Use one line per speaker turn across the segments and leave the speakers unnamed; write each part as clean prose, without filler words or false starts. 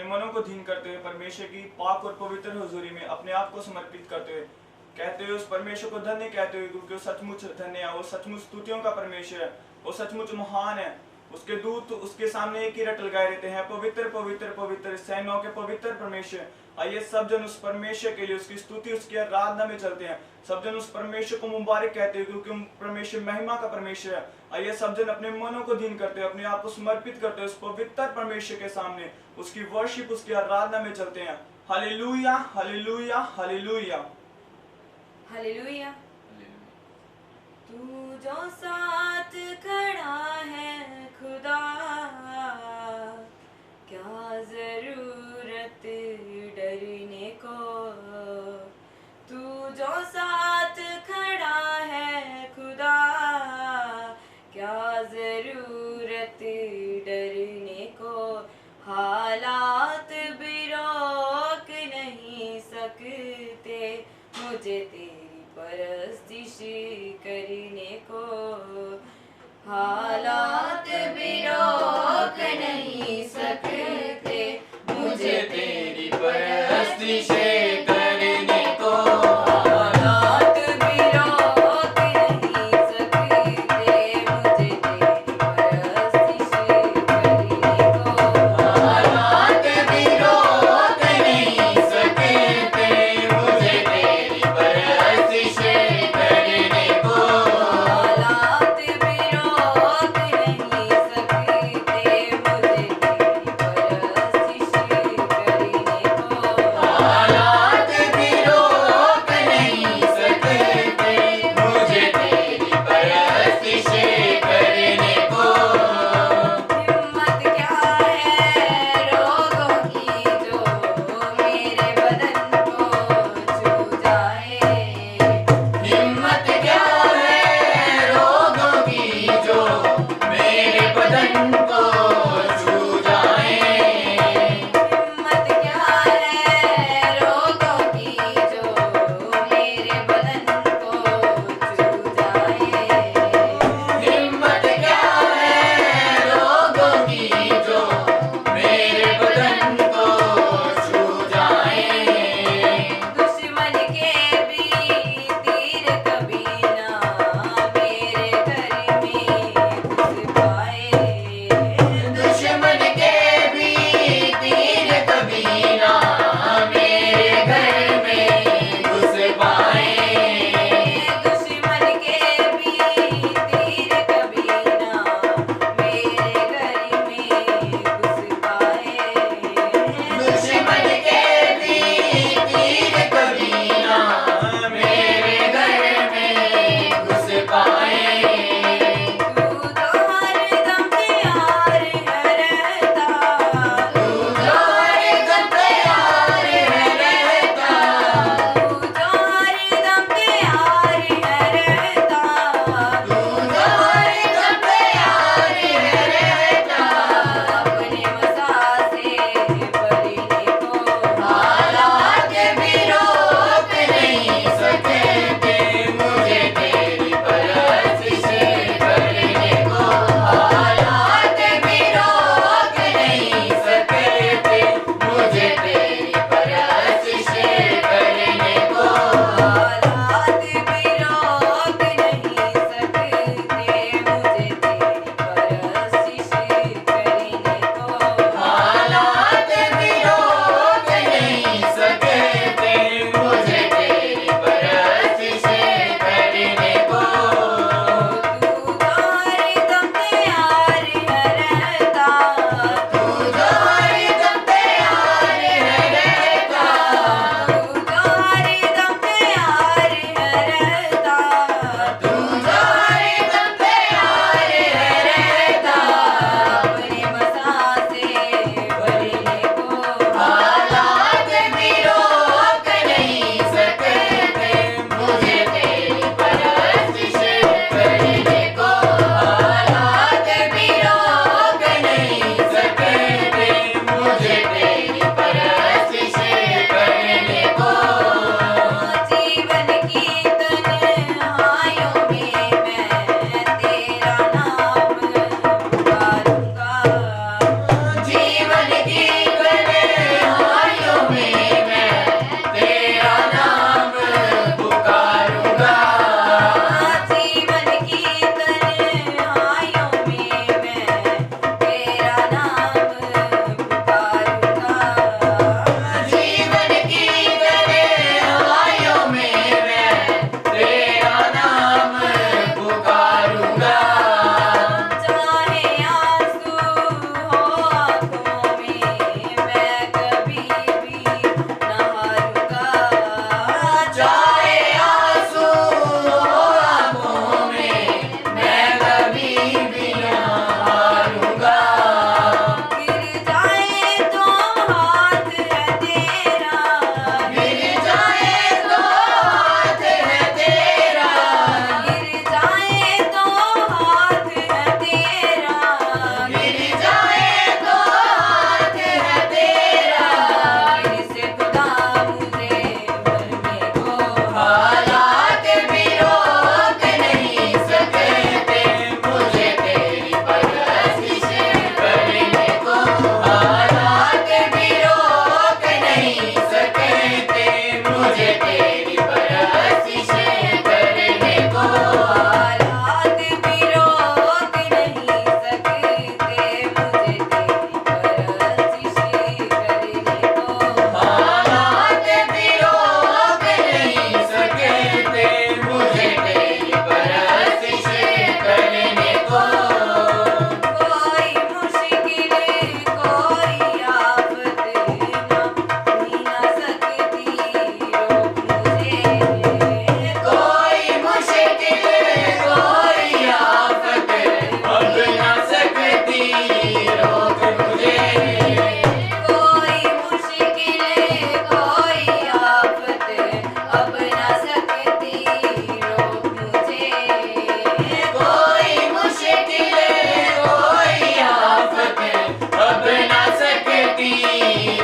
मनों को धीन करते हुए परमेश्वर की पाक और पवित्र हुजूरी में अपने आप को समर्पित करते हुए कहते हुए उस परमेश्वर को धन्य कहते हुए, क्योंकि वो सचमुच धन्य है, वो सचमुच स्तुतियों का परमेश्वर है, वो सचमुच महान है। उसके दूत उसके सामने एक ही रटल गाए रहते हैं, पवित्र पवित्र पवित्र सैन्यों के पवित्र परमेश्वर। आइए सब जन उस परमेश्वर के लिए उसकी स्तुति उसकी आराधना में चलते हैं। सब जन उस परमेश्वर को मुबारक कहते हैं, क्योंकि परमेश्वर महिमा का परमेश्वर है। आइए सब जन अपने मनों को धीन करते हैं, अपने आप को समर्पित करते हैं उस पवित्र परमेश्वर के सामने, उसकी वर्शिप उसकी आराधना में चलते हैं। Hallelujah hallelujah hallelujah
hallelujah. तू जो साथ खड़ा है खुदा, क्या जरूरत डरने को। तू जो साथ खड़ा है खुदा, क्या जरूरत डरने को। हालात भी रोक नहीं सकते मुझे तेरी परस्तिश करने को। हालात भी रोक नहीं सकते मुझे तेरी परस्तिश करने को। हालात भी रोक नहीं सकते मुझे तेरी परस्तिश करने को। हालात भी रोक नहीं सकते मुझे तेरी परस्तिश करने को। हालात भी रोक नहीं सकते मुझे तेरी परस्तिश करने को।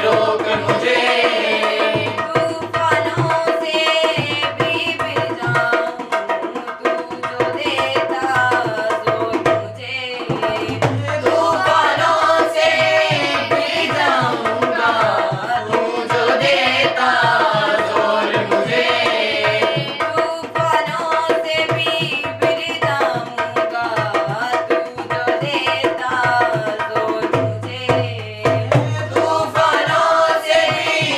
रोक मुझे
तूफानों से भी भिड़ जाऊं तू जो देता जोर मुझे
तूफानों से भिड़ जाऊंगा तू जो देता जोर मुझे
तूफानों से भी भिड़ जाऊंगा तू जो देता जोर मुझे
तूफानों से भी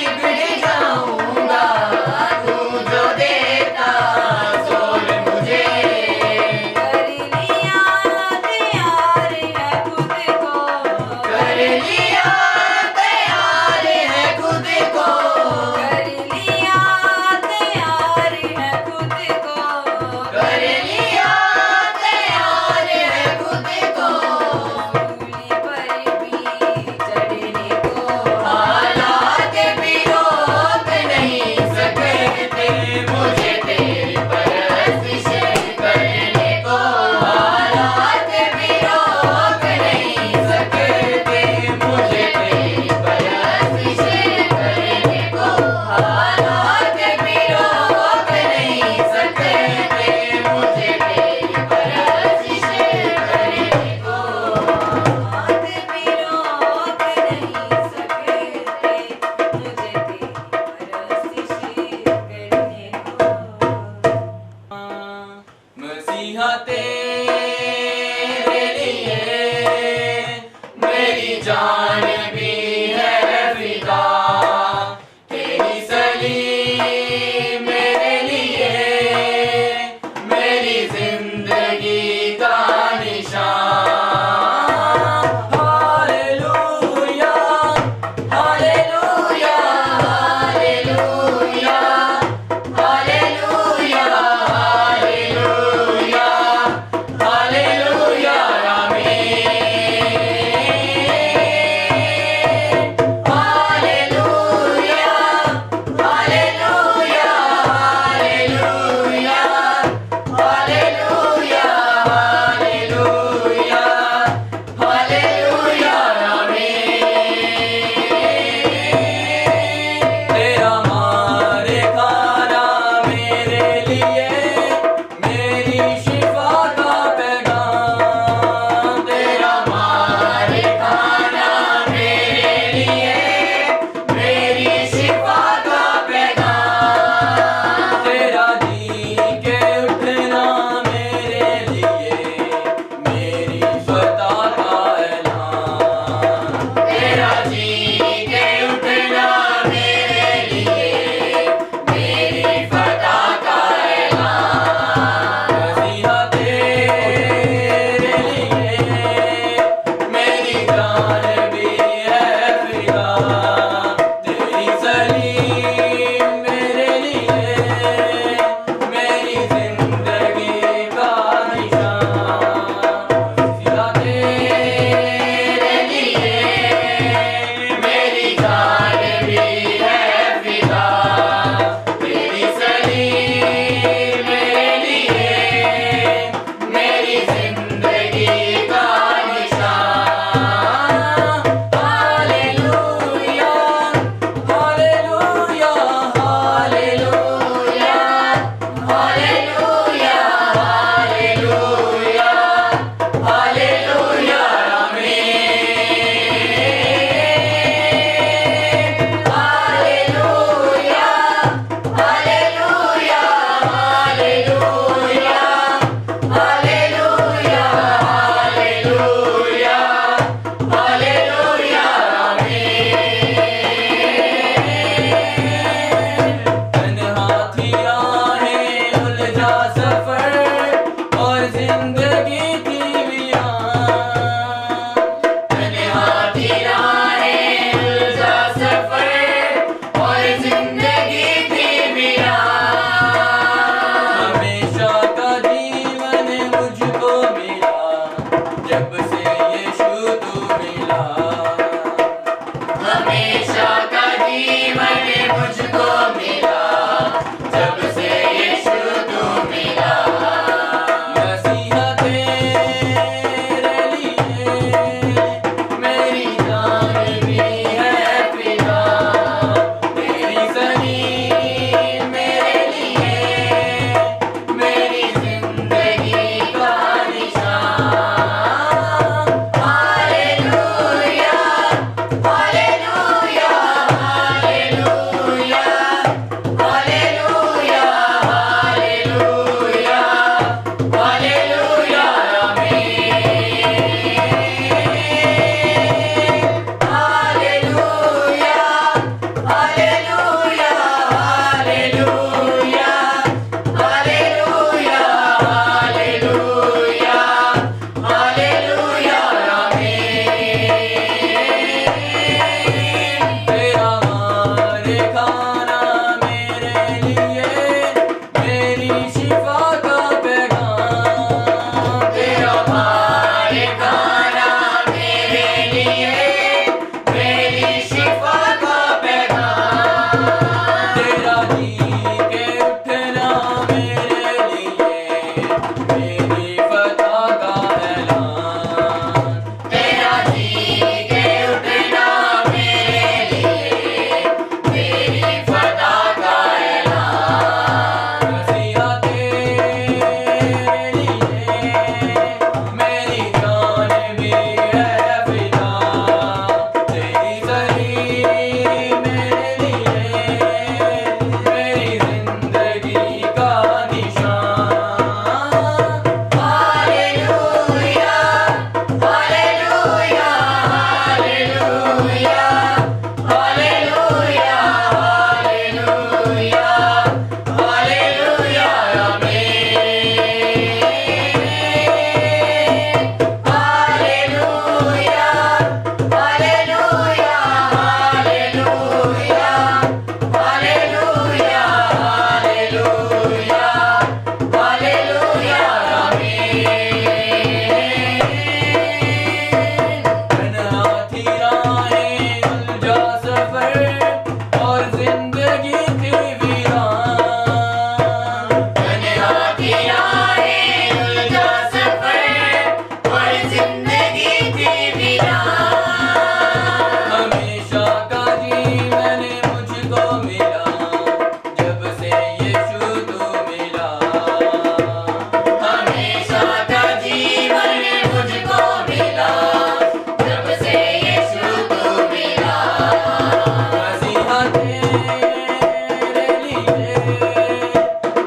मसीहा तेरे लिए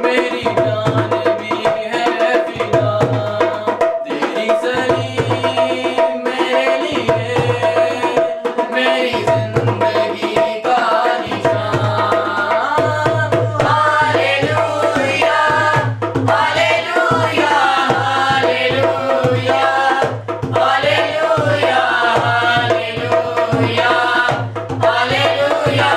मेरी जान भी है फिदा, तेरी सलीम मेरे लिए मेरी जिंदगी का निशान। Hallelujah hallelujah hallelujah hallelujah hallelujah hallelujah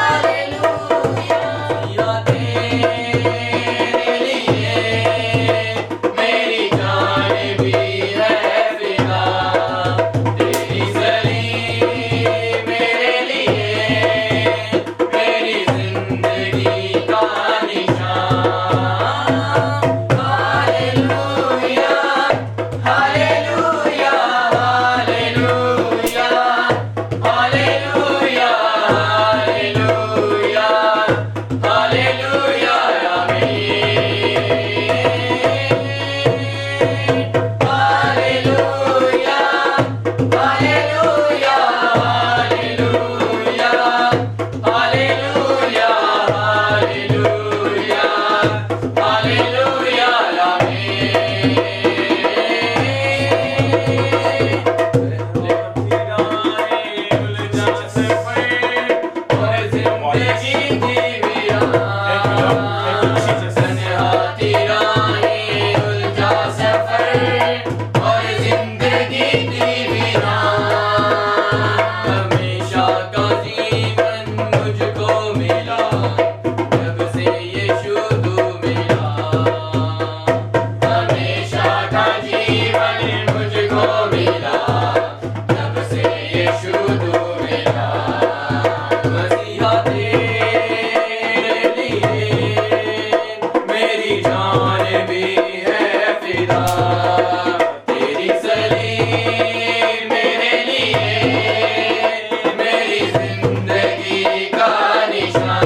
hallelujah. या तेरे लिए मेरी जान भी है फिदा, तेरी सलीम मेरे लिए मेरी जिंदगी का निशान। Hallelujah hallelujah hallelujah hallelujah hallelujah hallelujah hallelujah hallelujah hallelujah hallelujah hallelujah हमेशा का जीवन मुझको मिला जब से यीशु तू मिला, हमेशा का जीवन मुझको मिला जब से यीशु तू मिला। मसीहा तेरे लिए मेरी जान भी है फिदा, तेरी सलीम मेरे लिए मेरी जिंदगी का निशान।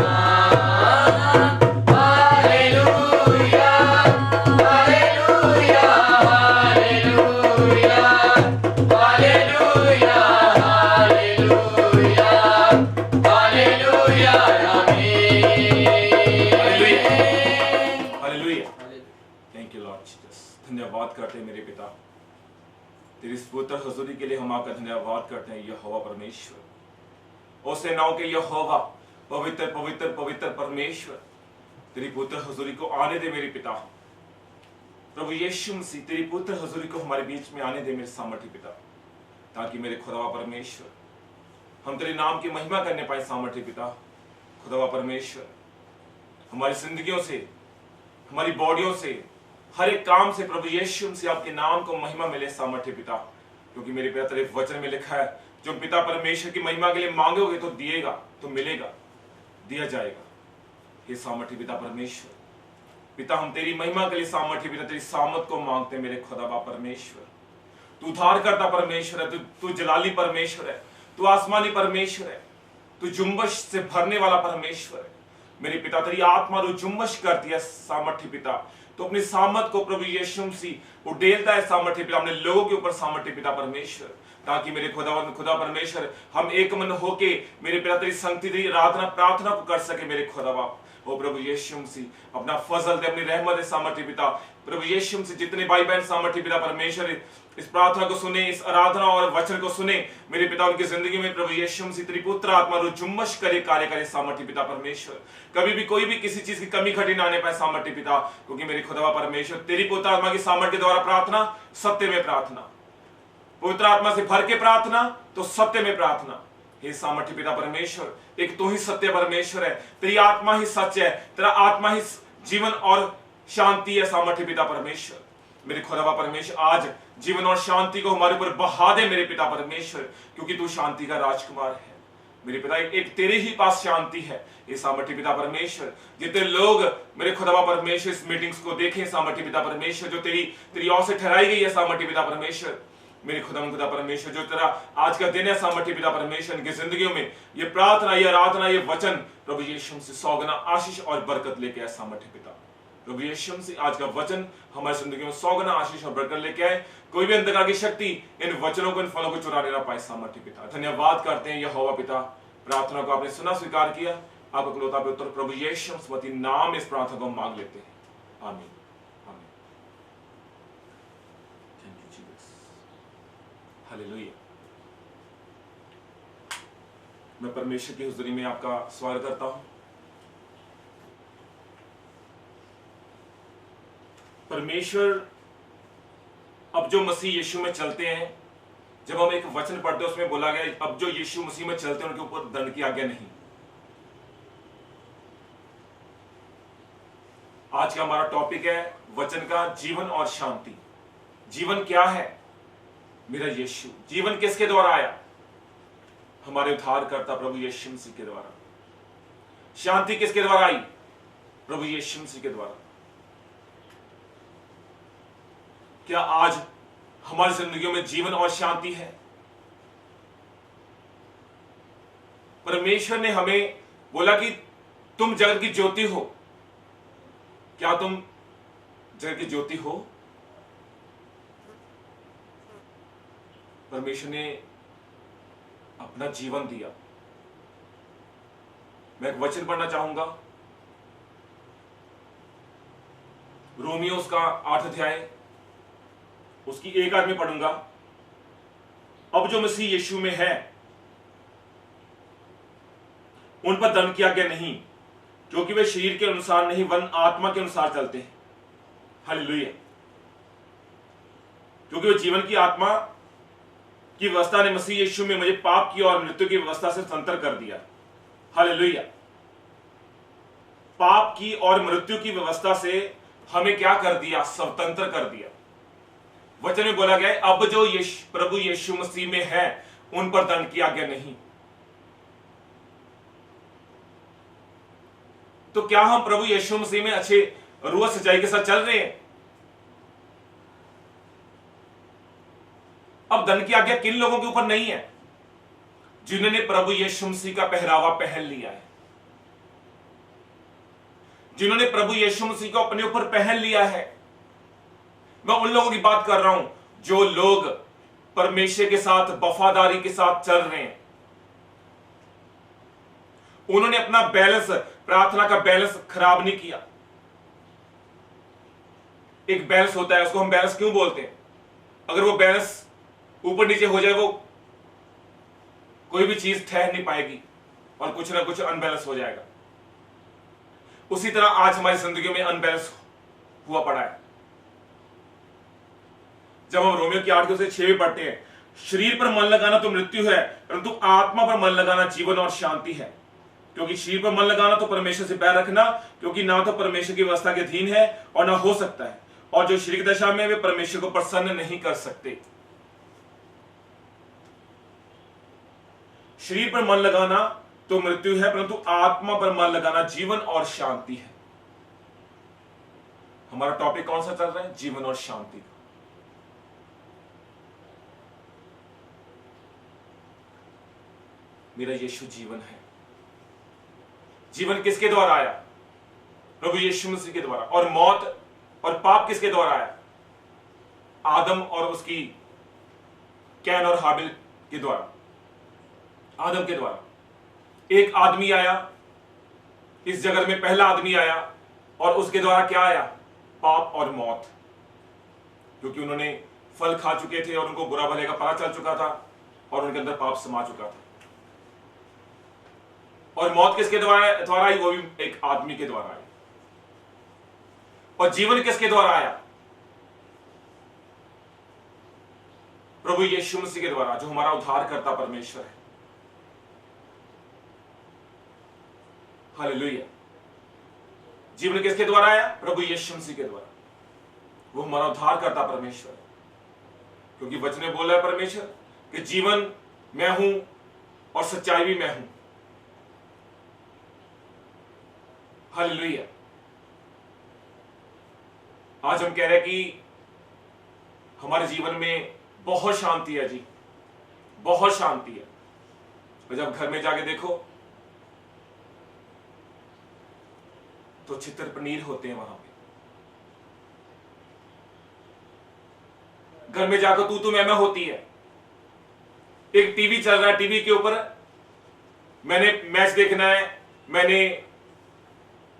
Hallelujah hallelujah hallelujah hallelujah hallelujah hallelujah
hallelujah. Thank you Lord Jesus. धन्यवाद करते हैं मेरे पिता, तेरी इस पवित्र हजूरी के लिए हम आपका धन्यवाद करते हैं यहोवा परमेश्वर। ओ सेनाओं के यहोवा, पवित्र पवित्र पवित्र परमेश्वर, तेरी पवित्र हजूरी को आने दे मेरे पिता। प्रभु यीशु मसीह, तेरी पवित्र हजूरी को हमारे बीच में आने दे मेरे सामर्थ्य पिता, ताकि मेरे खुदावा परमेश्वर हम तेरे नाम की महिमा करने पाए सामर्थ्य पिता। खुदावा परमेश्वर, हमारी जिंदगियों से, हमारी बॉडियों से, हर एक काम से प्रभु यीशु से आपके नाम को महिमा मिले सामर्थ्य पिता। क्योंकि मेरे पिता तेरे वचन में लिखा है, जो पिता परमेश्वर की महिमा के लिए मांगोगे तो दिएगा, तो मिलेगा, दिया जाएगा। हे सामर्थ्य पिता परमेश्वर, पिता हम तेरी महिमा के लिए सामर्थ्य पिता तेरी सामत को मांगते हैं मेरे खुदावा परमेश्वर। तू उद्धारकर्ता परमेश्वर है, तू जलाली परमेश्वर है, तू आसमानी परमेश्वर है, तू जुम्बश से भरने वाला परमेश्वर है। मेरे पिता तेरी आत्मा जो जुम्बश करती है सामर्थ्य पिता, तो अपनी सामत को प्रभु यीशु मसीह उडेलता है सामर्थ्य पिता अपने लोगों के ऊपर सामर्थ्य पिता परमेश्वर, ताकि मेरे खुदा परमेश्वर हम एक मन होके मेरे पिता तेरी संगति तेरी आराधना प्रार्थना को कर सके मेरे खुदावा। ओ प्रभु यीशु मसीह अपना फजल दे, अपनी रहमत दे सामर्थ्य पिता। प्रभु यीशु मसीह जितने भाई बहन सामर्थ्य पिता परमेश्वर इस प्रार्थना को सुने, इस आराधना और वचन को सुने मेरे पिता, उनकी जिंदगी में प्रभु यीशु मसीह तेरी पुत्र आत्मा रो जुम्मश करे, कार्य करे सामर्थ्य पिता परमेश्वर। कभी भी कोई भी किसी चीज की कमी घटी ना आने पाए सामर्थ्य पिता, क्योंकि मेरी खुदावा परमेश्वर तेरी पुत्र आत्मा की सामर्थ्य द्वारा प्रार्थना सत्य में प्रार्थना, पवित्र आत्मा से भर के प्रार्थना तो सत्य में प्रार्थना। हे सामर्थ्य पिता परमेश्वर, एक तू ही सत्य परमेश्वर है, तेरी आत्मा ही सच है, तेरा आत्मा ही जीवन और शांति है सामर्थ्य पिता परमेश्वर। मेरे खुदावा परमेश्वर आज जीवन और शांति को हमारे ऊपर बहा दे मेरे पिता परमेश्वर, क्योंकि तू शांति का राजकुमार है मेरे पिता। एक तेरे ही पास शांति है ये सामर्थ्य पिता परमेश्वर। जितने लोग मेरे खुदावा परमेश्वर इस मीटिंग्स को देखें सामर्थ्य पिता परमेश्वर, जो तेरी ओर से ठहराई गई है सामर्थ्य पिता परमेश्वर, मेरे खुदा परमेश्वर, जो तेरा आज का दिन है सामर्थ्य पिता परमेश्वर, इनकी जिंदगियों में ये प्रार्थना, ये आराधना, ये वचन प्रभु यीशु से 100 गुना आशीष और बरकत लेके आए सामर्थ्य पिता। प्रभु यीशु मसीह आज का वचन हमारी जिंदगी में 100 गुना आशीष और बरकत लेके आए। कोई भी अंधकार की शक्ति इन वचनों को, इन फलों को चुराने ना पाए। सामर्थ्य पिता, धन्यवाद करते हैं यहोवा पिता, प्रार्थना को आपने सुना, स्वीकार किया। आपका कुलौता पे उत्तर प्रभु यीशु मसीह नाम इस प्रार्थना को मांग लेते हैं, आमीन आमीन। Thank you Jesus, hallelujah. मैं परमेश्वर की हुजूरी में आपका स्वागत करता हूं। परमेश्वर अब जो मसीह यीशु में चलते हैं, जब हम एक वचन पढ़ते हैं उसमें बोला गया अब जो यीशु मसीह में चलते हैं उनके ऊपर दंड की आज्ञा नहीं। आज का हमारा टॉपिक है वचन का जीवन और शांति। जीवन क्या है? मेरा यीशु। जीवन किसके द्वारा आया? हमारे उद्धारकर्ता प्रभु यीशु मसीह के द्वारा। शांति किसके द्वारा आई? प्रभु यीशु मसीह के द्वारा। क्या आज हमारी जिंदगियों में जीवन और शांति है? परमेश्वर ने हमें बोला कि तुम जगत की ज्योति हो। क्या तुम जगत की ज्योति हो? परमेश्वर ने अपना जीवन दिया। मैं एक वचन पढ़ना चाहूंगा, रोमियो उसका 8 अध्याय, उसकी 1 आयत में पढ़ूंगा। अब जो मसीह यीशु में है उन पर दंड की आज्ञा नहीं, क्योंकि वे शरीर के अनुसार नहीं वरन आत्मा के अनुसार चलते हैं। हालेलुया। क्योंकि वो जीवन की आत्मा की व्यवस्था ने मसीह यीशु में मुझे पाप की और मृत्यु की व्यवस्था से स्वतंत्र कर दिया। हालेलुया। पाप की और मृत्यु की व्यवस्था से हमें क्या कर दिया? स्वतंत्र कर दिया। वचन में बोला गया है अब जो प्रभु यीशु मसीह में है उन पर दंड की आज्ञा नहीं। तो क्या हम प्रभु यीशु मसीह में अच्छे रूह सच्चाई के साथ चल रहे हैं? अब दंड की आज्ञा किन लोगों के ऊपर नहीं है? जिन्होंने प्रभु यीशु मसीह का पहरावा पहन लिया है, जिन्होंने प्रभु यीशु मसीह को अपने ऊपर पहन लिया है। मैं उन लोगों की बात कर रहा हूं जो लोग परमेश्वर के साथ वफादारी के साथ चल रहे हैं। उन्होंने अपना बैलेंस, प्रार्थना का बैलेंस खराब नहीं किया। एक बैलेंस होता है, उसको हम बैलेंस क्यों बोलते हैं? अगर वो बैलेंस ऊपर नीचे हो जाए, वो कोई भी चीज ठहर नहीं पाएगी और कुछ ना कुछ अनबैलेंस हो जाएगा। उसी तरह आज हमारी जिंदगी में अनबैलेंस हुआ पड़ा है। जब हम रोमियो की 8 से 6 में पढ़ते हैं, शरीर पर मन लगाना तो मृत्यु है, परंतु आत्मा पर मन लगाना जीवन और शांति है। क्योंकि शरीर पर मन लगाना तो परमेश्वर से बैर रखना, क्योंकि ना तो परमेश्वर की व्यवस्था के अधीन है और ना हो सकता है, और जो शरीर की दशा में वे परमेश्वर को प्रसन्न नहीं कर सकते। शरीर पर मन लगाना तो मृत्यु है, परंतु आत्मा पर मन लगाना जीवन और शांति है। हमारा टॉपिक कौन सा चल रहा है? जीवन और शांति का। मेरा यीशु जीवन है। जीवन किसके द्वारा आया? प्रभु यीशु मसीह के द्वारा। और मौत और पाप किसके द्वारा आया? आदम और उसकी कैन और हाबिल के द्वारा, आदम के द्वारा। एक आदमी आया इस जगत में, पहला आदमी आया, और उसके द्वारा क्या आया? पाप और मौत। क्योंकि उन्होंने फल खा चुके थे और उनको बुरा भले का पता चल चुका था और उनके अंदर पाप समा चुका था। और मौत किसके द्वारा आई? वो भी एक आदमी के द्वारा आई। और जीवन किसके द्वारा आया? प्रभु यीशु मसीह के द्वारा, जो हमारा उद्धारकर्ता परमेश्वर है। हालेलुया। जीवन किसके द्वारा आया? प्रभु यीशु मसीह के द्वारा। वो हमारा उद्धारकर्ता परमेश्वर है। क्योंकि वचन में बोला है परमेश्वर कि जीवन मैं हूं और सच्चाई भी मैं हूं। हालेलुया। आज हम कह रहे हैं कि हमारे जीवन में बहुत शांति है जी, बहुत शांति है। और जब घर में जाके देखो तो छितर पनीर होते हैं वहां पे। घर में जाकर तू मैं होती है। एक टीवी चल रहा है, टीवी के ऊपर मैंने मैच देखना है, मैंने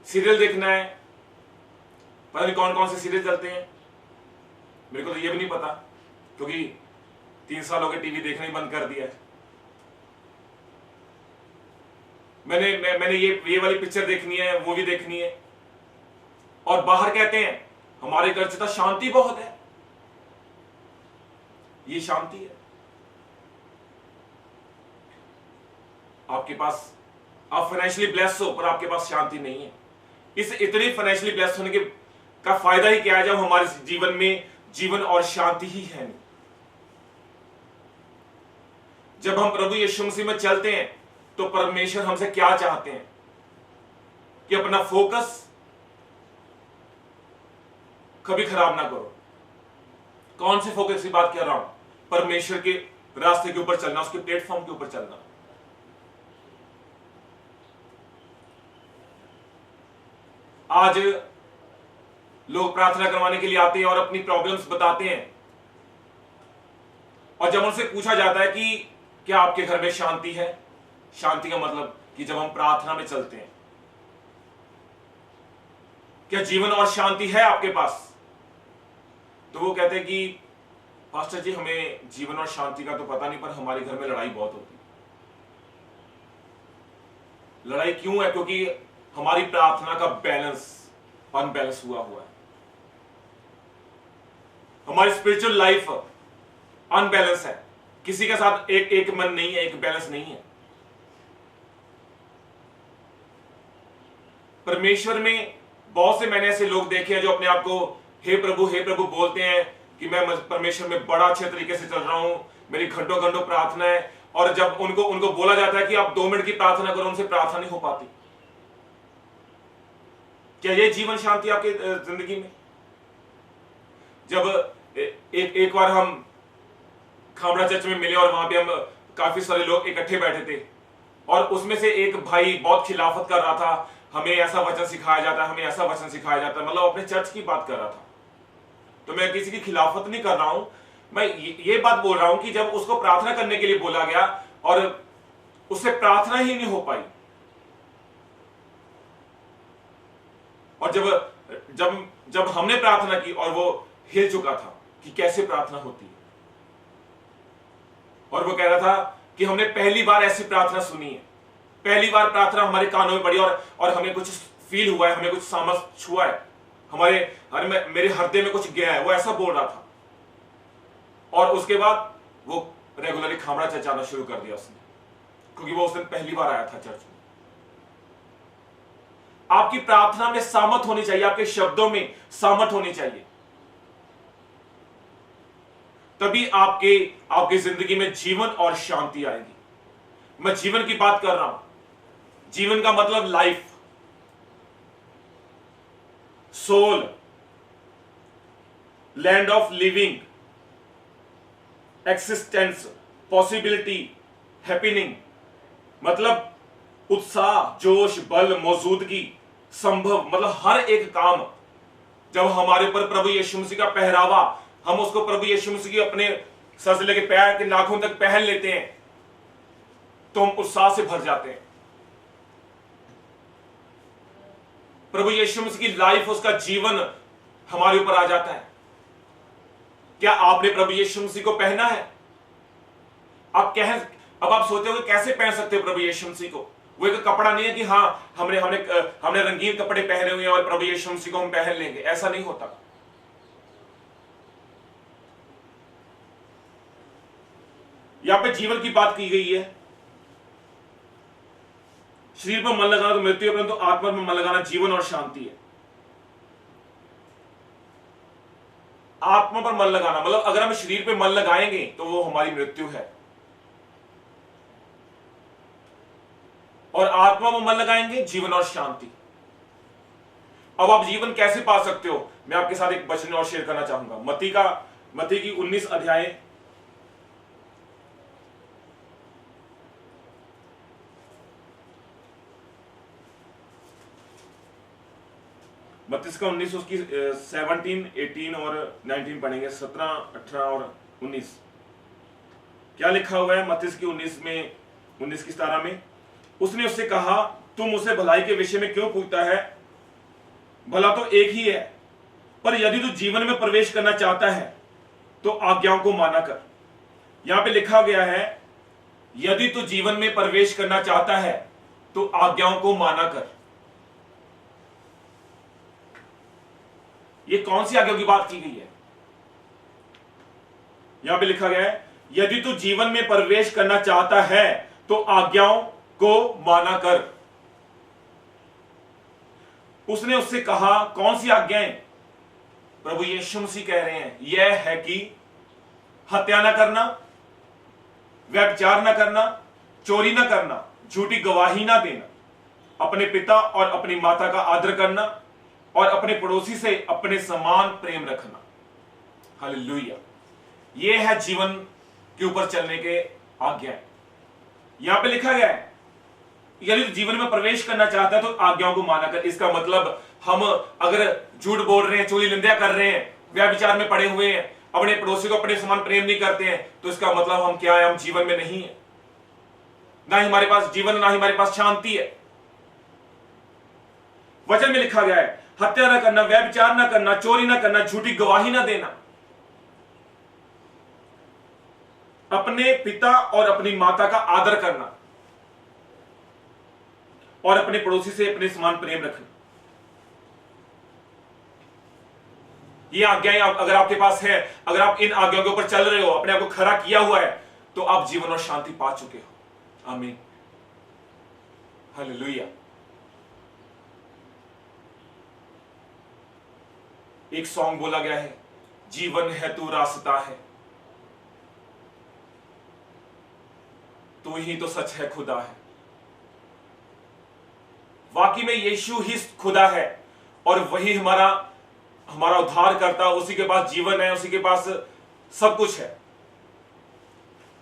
सीरियल देखना है, पता नहीं कौन कौन से सीरियल चलते हैं, मेरे को तो ये भी नहीं पता, क्योंकि 3 साल हो गए टीवी देखना ही बंद कर दिया है। मैंने ये वाली पिक्चर देखनी है, मूवी देखनी है, और बाहर कहते हैं हमारे घर से तो शांति बहुत है। ये शांति है? आपके पास, आप फाइनेंशियली ब्लेस्ड हो पर आपके पास शांति नहीं है। इस इतनी फाइनेंशियली ब्लेस्ड होने के का फायदा ही क्या है जब हमारे जीवन में जीवन और शांति ही है नहीं। जब हम प्रभु यीशु मसीह में चलते हैं तो परमेश्वर हमसे क्या चाहते हैं कि अपना फोकस कभी खराब ना करो। कौन से फोकस की बात कर रहा हूं? परमेश्वर के रास्ते के ऊपर चलना, उसके प्लेटफॉर्म के ऊपर चलना। आज लोग प्रार्थना करवाने के लिए आते हैं और अपनी प्रॉब्लम्स बताते हैं, और जब उनसे पूछा जाता है कि क्या आपके घर में शांति है, शांति का मतलब कि जब हम प्रार्थना में चलते हैं, क्या जीवन और शांति है आपके पास? तो वो कहते हैं कि पास्टर जी हमें जीवन और शांति का तो पता नहीं, पर हमारे घर में लड़ाई बहुत होती है। लड़ाई क्यों है? क्योंकि हमारी प्रार्थना का बैलेंस अनबैलेंस हुआ है। हमारी स्पिरिचुअल लाइफ अनबैलेंस है, किसी के साथ एक मन नहीं है, एक बैलेंस नहीं है। परमेश्वर में बहुत से मैंने ऐसे लोग देखे हैं जो अपने आप को हे प्रभु बोलते हैं कि मैं परमेश्वर में बड़ा अच्छे तरीके से चल रहा हूं, मेरी घंटों घंटों प्रार्थना है, और जब उनको बोला जाता है कि आप 2 मिनट की प्रार्थना करो, उनसे प्रार्थना नहीं हो पाती। क्या ये जीवन शांति आपकी जिंदगी में? जब एक बार हम खामड़ा चर्च में मिले और वहां पे हम काफी सारे लोग इकट्ठे बैठे थे, और उसमें से एक भाई बहुत खिलाफत कर रहा था, हमें ऐसा वचन सिखाया जाता है, हमें ऐसा वचन सिखाया जाता है, मतलब अपने चर्च की बात कर रहा था। तो मैं किसी की खिलाफत नहीं कर रहा हूं, मैं ये बात बोल रहा हूं कि जब उसको प्रार्थना करने के लिए बोला गया और उससे प्रार्थना ही नहीं हो पाई, और जब हमने प्रार्थना की और वो हिल चुका था कि कैसे प्रार्थना होती है, और वो कह रहा था कि हमने पहली बार ऐसी प्रार्थना सुनी है, पहली बार प्रार्थना हमारे कानों में पड़ी और हमें कुछ फील हुआ है, हमें कुछ समझ छुआ है, मेरे हृदय में कुछ गया है, वो ऐसा बोल रहा था। और उसके बाद वो रेगुलरली खामड़ा चर्च आना शुरू कर दिया उसने, क्योंकि वो उस दिन पहली बार आया था चर्च में। आपकी प्रार्थना में सामर्थ होनी चाहिए, आपके शब्दों में सामर्थ होनी चाहिए, तभी आपके जिंदगी में जीवन और शांति आएगी। मैं जीवन की बात कर रहा हूं। जीवन का मतलब life, soul, land of living, existence, possibility, happening, मतलब उत्साह, जोश, बल, मौजूदगी, संभव, मतलब हर एक काम। जब हमारे ऊपर प्रभु यीशु मसीह का पहरावा, हम उसको प्रभु यीशु मसीह की अपने सर से लेकर पैर के नाखून तक पहन लेते हैं, तो हम उत्साह से भर जाते हैं। प्रभु यीशु मसीह की लाइफ, उसका जीवन हमारे ऊपर आ जाता है। क्या आपने प्रभु यीशु मसीह को पहना है? अब आप सोचते हो कि कैसे पहन सकते हो प्रभु यीशु मसीह को? वो एक कपड़ा नहीं है कि हाँ हमने रंगीन कपड़े पहने हुए हैं और प्रभु यीशु मसीह को हम पहन लेंगे, ऐसा नहीं होता। यहां पे जीवन की बात की गई है। शरीर पर मन लगाना तो मृत्यु है, परंतु आत्मा में मन लगाना जीवन और शांति है। आत्मा पर मन लगाना मतलब अगर हम शरीर पे मन लगाएंगे तो वो हमारी मृत्यु है, और आत्मा में मन लगाएंगे जीवन और शांति। अब आप जीवन कैसे पा सकते हो? मैं आपके साथ एक वचन और शेयर करना चाहूंगा। मत्ती की 19 अध्याय मत्ती का 19 उसकी 17, 18 और 19 पढ़ेंगे, 17, 18 और 19। क्या लिखा हुआ है मत्ती की 19 की 17 में? उसने उससे कहा, तुम उसे भलाई के विषय में क्यों पूछता है? भला तो एक ही है, पर यदि तू जीवन में प्रवेश करना चाहता है तो आज्ञाओं को माना कर। यहां पे लिखा गया है, यदि तू जीवन में प्रवेश करना चाहता है तो आज्ञाओं को माना कर। ये कौन सी आज्ञाओं की बात की गई है? यहां पे लिखा गया है, यदि तू जीवन में प्रवेश करना चाहता है तो आज्ञाओं को माना कर। उसने उससे कहा, कौन सी आज्ञाएं? प्रभु यीशु मसीह कह रहे हैं, यह है कि हत्या ना करना, व्यभिचार ना करना, चोरी ना करना, झूठी गवाही ना देना, अपने पिता और अपनी माता का आदर करना और अपने पड़ोसी से अपने समान प्रेम रखना। हालेलुया। यह है जीवन के ऊपर चलने के आज्ञाएं। यहां पे लिखा गया है, यदि जीवन में प्रवेश करना चाहता है तो आज्ञाओं को माना कर। इसका मतलब हम अगर झूठ बोल रहे हैं, चोरी निंदा कर रहे हैं, व्यभिचार में पड़े हुए हैं, अपने पड़ोसी को अपने समान प्रेम नहीं करते हैं, तो इसका मतलब हम क्या है? हम जीवन में नहीं है, ना ही हमारे पास जीवन, ना ही हमारे पास शांति है। वचन में लिखा गया है, हत्या ना करना, व्यभिचार ना करना, चोरी ना करना, झूठी गवाही ना देना, अपने पिता और अपनी माता का आदर करना और अपने पड़ोसी से अपने समान प्रेम रखना। ये आज्ञाएं अगर आपके पास है, अगर आप इन आज्ञाओं के ऊपर चल रहे हो, अपने आप को खड़ा किया हुआ है, तो आप जीवन और शांति पा चुके हो। आमीन, हालेलुया। एक सॉन्ग बोला गया है, जीवन है तू रास्ता है, तू ही तो सच है, खुदा है। वाकई में यीशु ही खुदा है और वही हमारा उद्धार करता, उसी के पास जीवन है, उसी के पास सब कुछ है।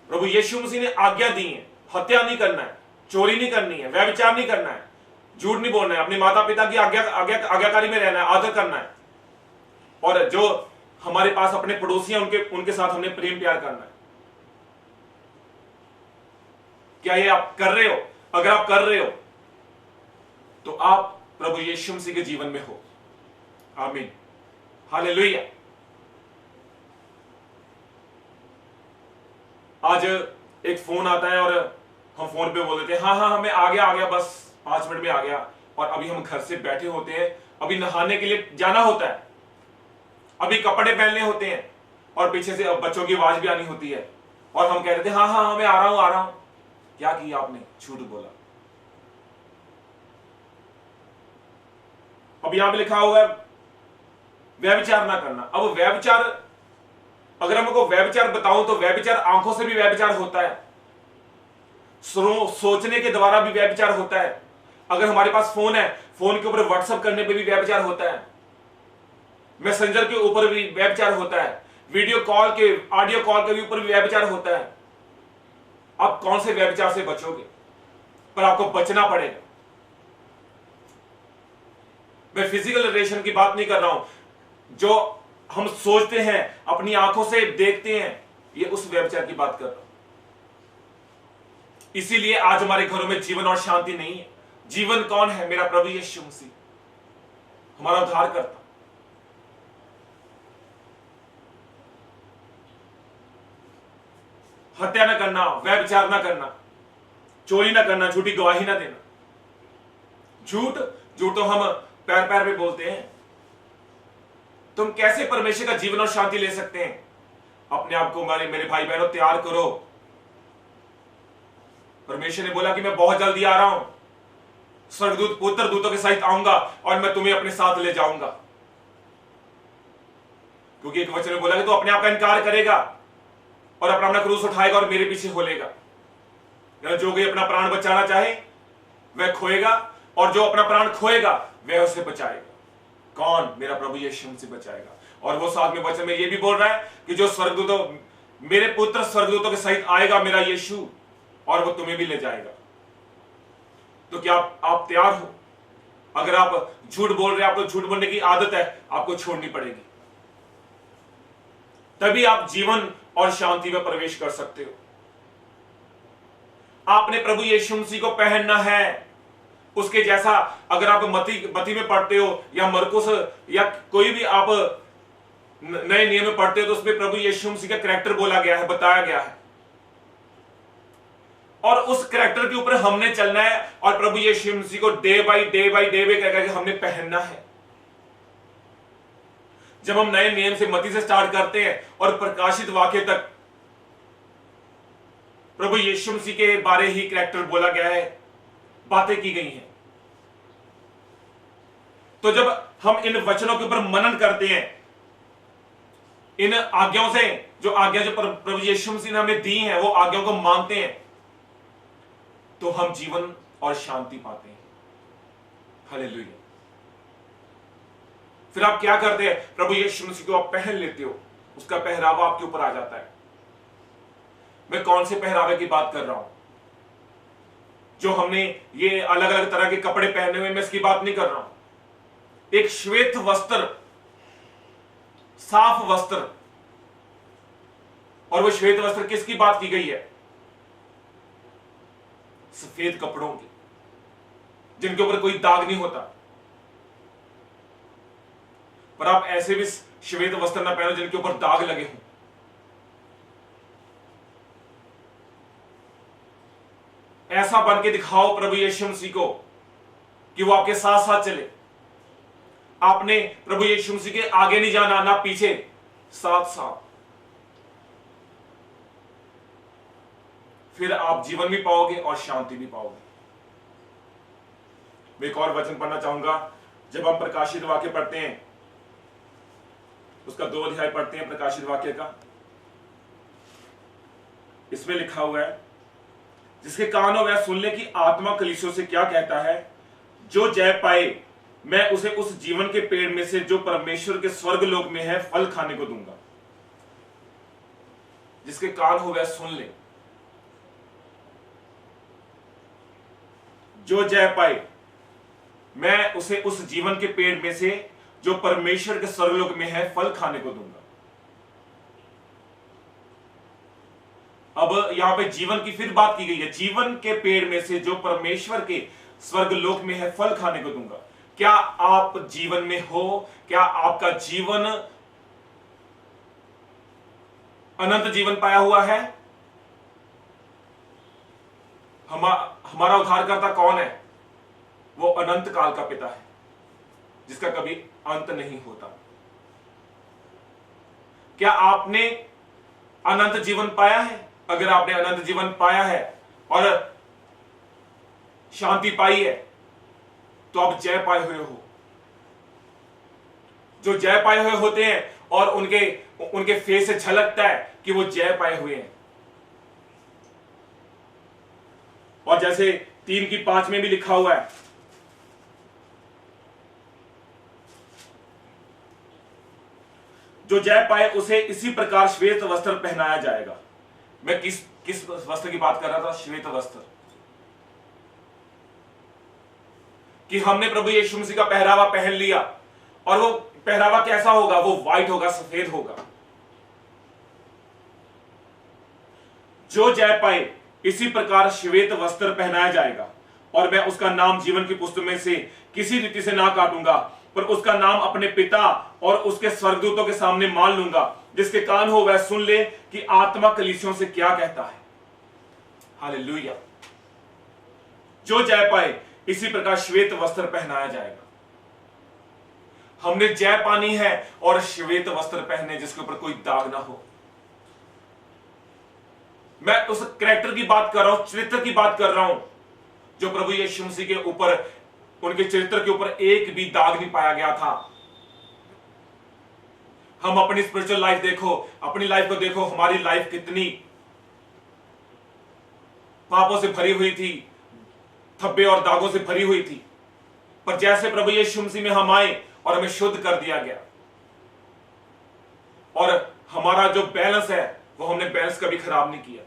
प्रभु यीशु मसीह ने आज्ञा दी है, हत्या नहीं करना है, चोरी नहीं करनी है, व्यभिचार नहीं करना है, झूठ नहीं बोलना है, अपने माता पिता की आज्ञाकारी में रहना है, आदर करना है, और जो हमारे पास अपने पड़ोसी हैं उनके साथ हमने प्रेम प्यार करना है। क्या ये आप कर रहे हो? अगर आप कर रहे हो तो आप प्रभु यीशु मसीह के जीवन में हो। आमीन, हालेलुया। आज एक फोन आता है और हम फोन पे बोल देते हैं, हाँ हमें आ गया बस 5 मिनट में आ गया, और अभी हम घर से बैठे होते हैं, अभी नहाने के लिए जाना होता है, अभी कपड़े पहनने होते हैं, और पीछे से बच्चों की आवाज भी आनी होती है, और हम कह रहे थे हाँ मैं आ रहा हूं। क्या किया आपने? झूठ बोला। अब यहां पे लिखा हुआ है व्यभिचार ना करना। अब व्यभिचार, अगर हमको व्यभिचार बताऊं तो व्यभिचार आंखों से भी व्यभिचार होता है, सोचने के द्वारा भी व्यभिचार होता है। अगर हमारे पास फोन है, फोन के ऊपर व्हाट्सएप करने पे भी व्यभिचार होता है, मैसेंजर के ऊपर भी व्यभिचार होता है, वीडियो कॉल के, ऑडियो कॉल के भी ऊपर भी व्यभिचार होता है। आप कौन से व्यभिचार से बचोगे? पर आपको बचना पड़ेगा। मैं फिजिकल रिलेशन की बात नहीं कर रहा हूं, जो हम सोचते हैं, अपनी आंखों से देखते हैं, ये उस व्यभिचार की बात कर रहा हूं। इसीलिए आज हमारे घरों में जीवन और शांति नहीं है। जीवन कौन है? मेरा प्रभु यीशु मसीह, हमारा उद्धार करता। हत्या ना करना, व्यभिचार ना करना, चोरी ना करना, झूठी गवाही ना देना। झूठ तो हम पैर पे बोलते हैं। तुम कैसे परमेश्वर का जीवन और शांति ले सकते हैं? अपने आप को मेरे भाई बहनों तैयार करो। परमेश्वर ने बोला कि मैं बहुत जल्दी आ रहा हूं, स्वर्गदूत पुत्र दूतों के सहित आऊंगा और मैं तुम्हें अपने साथ ले जाऊंगा। क्योंकि एक वचन में बोला कि तू अपने आप का इनकार करेगा और अपना क्रूस उठाएगा और मेरे पीछे हो लेगा। जो कोई अपना प्राण बचाना चाहे वह खोएगा, और जो अपना प्राण खोएगा वह उसे बचाएगा। कौन? मेरा प्रभु यीशु से बचाएगा। और वो साथ में वचन में ये भी बोल रहा है कि जो स्वर्गदूतों, मेरे पुत्र स्वर्गदूतों के सहित आएगा मेरा यीशु, और वो तुम्हें भी ले जाएगा। तो क्या आप तैयार हो? अगर आप झूठ बोल रहे हैं, आपको झूठ बोलने की आदत है, आपको छोड़नी पड़ेगी, तभी आप जीवन और शांति में प्रवेश कर सकते हो। आपने प्रभु यीशु मसीह को पहनना है, उसके जैसा। अगर आप मती में पढ़ते हो या मरकुस या कोई भी आप नए नियम में पढ़ते हो, तो उसमें प्रभु यीशु मसीह का कैरेक्टर बोला गया है, बताया गया है, और उस कैरेक्टर के ऊपर हमने चलना है और प्रभु यीशु मसीह को डे बाय डे करके हमने पहनना है। जब हम नए नियम से मती से स्टार्ट करते हैं और प्रकाशित वाक्य तक प्रभु यीशु मसीह के बारे ही कैरेक्टर बोला गया है, बातें की गई हैं। तो जब हम इन वचनों के ऊपर मनन करते हैं, इन आज्ञाओं से, जो आज्ञा जो प्रभु यीशु मसीह ने हमें दी हैं, वो आज्ञाओं को मानते हैं, तो हम जीवन और शांति पाते हैं। हालेलुया। फिर आप क्या करते हैं? प्रभु यीशु मसीह को आप पहन लेते हो, उसका पहरावा आपके ऊपर आ जाता है। मैं कौन से पहरावे की बात कर रहा हूं? जो हमने ये अलग अलग तरह के कपड़े पहने हुए, मैं इसकी बात नहीं कर रहा हूं। एक श्वेत वस्त्र, साफ वस्त्र, और वो श्वेत वस्त्र किसकी बात की गई है? सफेद कपड़ों की, जिनके ऊपर कोई दाग नहीं होता। पर आप ऐसे भी श्वेत वस्त्र ना पहनो जिनके ऊपर दाग लगे हों। ऐसा बन के दिखाओ प्रभु यीशु मसीह को कि वो आपके साथ साथ चले। आपने प्रभु यीशु मसीह के आगे नहीं जाना, ना पीछे, साथ साथ। फिर आप जीवन भी पाओगे और शांति भी पाओगे। मैं एक और वचन पढ़ना चाहूंगा। जब हम प्रकाशित वाक्य पढ़ते हैं, उसका 2 अध्याय पढ़ते हैं प्रकाशित वाक्य का, इसमें लिखा हुआ है, जिसके कान हो वह सुन ले कि आत्मा कलीसियों से क्या कहता है। जो जय पाए मैं उसे उस जीवन के पेड़ में से जो परमेश्वर के स्वर्ग लोक में है फल खाने को दूंगा। जिसके कान हो वह सुन ले। जो जय पाए मैं उसे उस जीवन के पेड़ में से जो परमेश्वर के स्वर्गलोक में है फल खाने को दूंगा। अब यहां पे जीवन की फिर बात की गई है। जीवन के पेड़ में से जो परमेश्वर के स्वर्गलोक में है फल खाने को दूंगा। क्या आप जीवन में हो? क्या आपका जीवन अनंत जीवन पाया हुआ है? हमारा उद्धारकर्ता कौन है? वो अनंत काल का पिता है, जिसका कभी अंत नहीं होता। क्या आपने अनंत जीवन पाया है? अगर आपने अनंत जीवन पाया है और शांति पाई है, तो आप जय पाए हुए हो। जो जय पाए हुए होते हैं और उनके फेस से झलकता है कि वो जय पाए हुए हैं। और जैसे 3:5 में भी लिखा हुआ है, जो जय पाए उसे इसी प्रकार श्वेत वस्त्र पहनाया जाएगा। मैं किस वस्त्र की बात कर रहा था? श्वेत वस्त्र। कि हमने प्रभु यीशु मसीह का पहरावा पहन लिया, और वो पहरावा कैसा होगा? वो व्हाइट होगा, सफेद होगा। जो जय पाए इसी प्रकार श्वेत वस्त्र पहनाया जाएगा, और मैं उसका नाम जीवन की पुस्तक में से किसी रीति से ना काटूंगा, पर उसका नाम अपने पिता और उसके स्वर्गदूतों के सामने मान लूंगा। जिसके कान हो वह सुन ले कि आत्मा कलीसियों से क्या कहता है। हालेलुया। जो जय पाए इसी प्रकार श्वेत वस्त्र पहनाया जाएगा। हमने जय पानी है और श्वेत वस्त्र पहने जिसके ऊपर कोई दाग ना हो। मैं उस कैरेक्टर की बात कर रहा हूं, चरित्र की बात कर रहा हूं, जो प्रभु यीशु मसीह के ऊपर, उनके चरित्र के ऊपर एक भी दाग नहीं पाया गया था। हम अपनी स्पिरिचुअल लाइफ देखो, अपनी लाइफ को देखो, हमारी लाइफ कितनी पापों से भरी हुई थी, धब्बे और दागों से भरी हुई थी। पर जैसे प्रभु यीशु मसीह में हम आए और हमें शुद्ध कर दिया गया, और हमारा जो बैलेंस है वो हमने बैलेंस कभी खराब नहीं किया,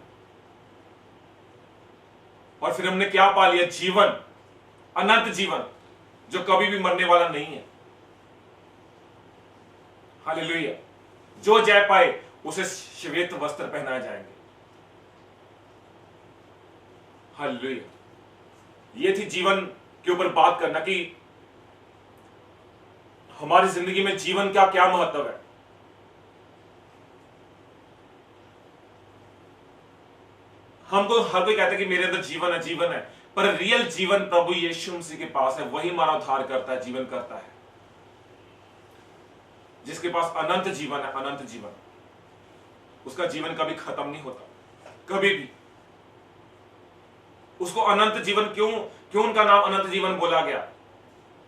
और फिर हमने क्या पा लिया? जीवन, अनंत जीवन, जो कभी भी मरने वाला नहीं है। हालेलुया। जो जय पाए उसे श्वेत वस्त्र पहनाए जाएंगे। हालेलुया। ये थी जीवन के ऊपर बात करना कि हमारी जिंदगी में जीवन का क्या महत्व है। हमको हर कोई कहता है कि मेरे अंदर जीवन है, जीवन है, पर रियल जीवन प्रभु यीशु मसीह के पास है। वही हमारा उद्धार करता है, जीवन करता है। जिसके पास अनंत जीवन है, अनंत जीवन, उसका जीवन कभी खत्म नहीं होता, कभी भी। उसको अनंत जीवन क्यों उनका नाम अनंत जीवन बोला गया?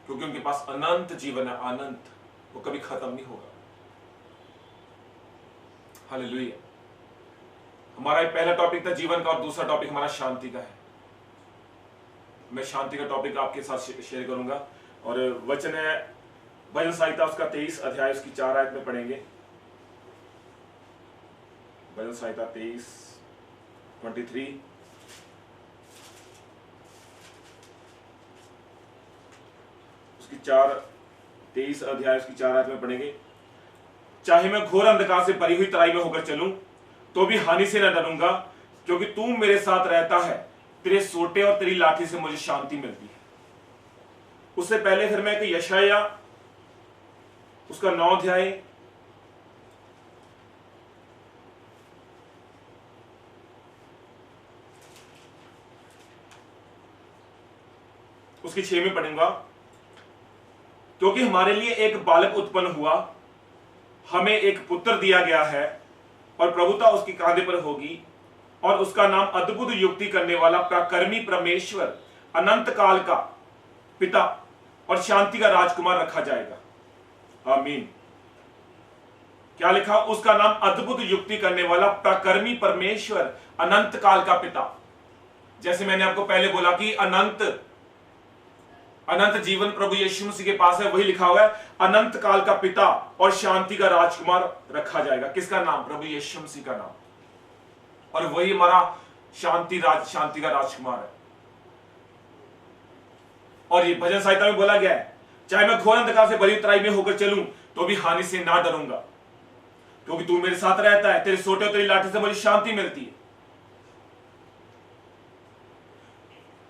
क्योंकि उनके पास अनंत जीवन है, अनंत, वो कभी खत्म नहीं होगा। हालेलुया। हमारा पहला टॉपिक था जीवन का और दूसरा टॉपिक हमारा शांति का है। मैं शांति का टॉपिक आपके साथ शेयर करूंगा और वचन है भजन संहिता उसका 23 अध्याय उसकी 4 आयत में पढ़ेंगे। भजन संहिता 23 उसकी 23 अध्याय उसकी 4 आयत में पढ़ेंगे। चाहे मैं घोर अंधकार से भरी हुई तराई में होकर चलूं तो भी हानि से न डरूंगा, क्योंकि तू मेरे साथ रहता है। तेरे सोटे और तेरी लाठी से मुझे शांति मिलती है। उससे पहले फिर मैं यशाया उसका 9 अध्याय उसकी 6 में पढ़ूंगा। क्योंकि हमारे लिए एक बालक उत्पन्न हुआ, हमें एक पुत्र दिया गया है और प्रभुता उसके कांधे पर होगी, और उसका नाम अद्भुत युक्ति करने वाला, पराक्रमी परमेश्वर, अनंत काल का पिता और शांति का राजकुमार रखा जाएगा। आमीन। क्या लिखा? उसका नाम अद्भुत युक्ति करने वाला, पराक्रमी परमेश्वर, अनंत काल का पिता। जैसे मैंने आपको पहले बोला कि अनंत जीवन प्रभु यीशु मसीह के पास है, वही लिखा हुआ है अनंत काल का पिता और शांति का राजकुमार रखा जाएगा। किसका नाम? प्रभु यीशु मसीह का नाम। और वही हमारा शांति का राजकुमार है। और ये भजन संहिता में बोला गया है, चाहे मैं घोर अंधकार से भरी तराई में होकर चलूं तो भी हानि से ना डरूंगा, क्योंकि तू मेरे साथ रहता है। तेरे सोटे और तेरी लाठी से मुझे शांति मिलती है।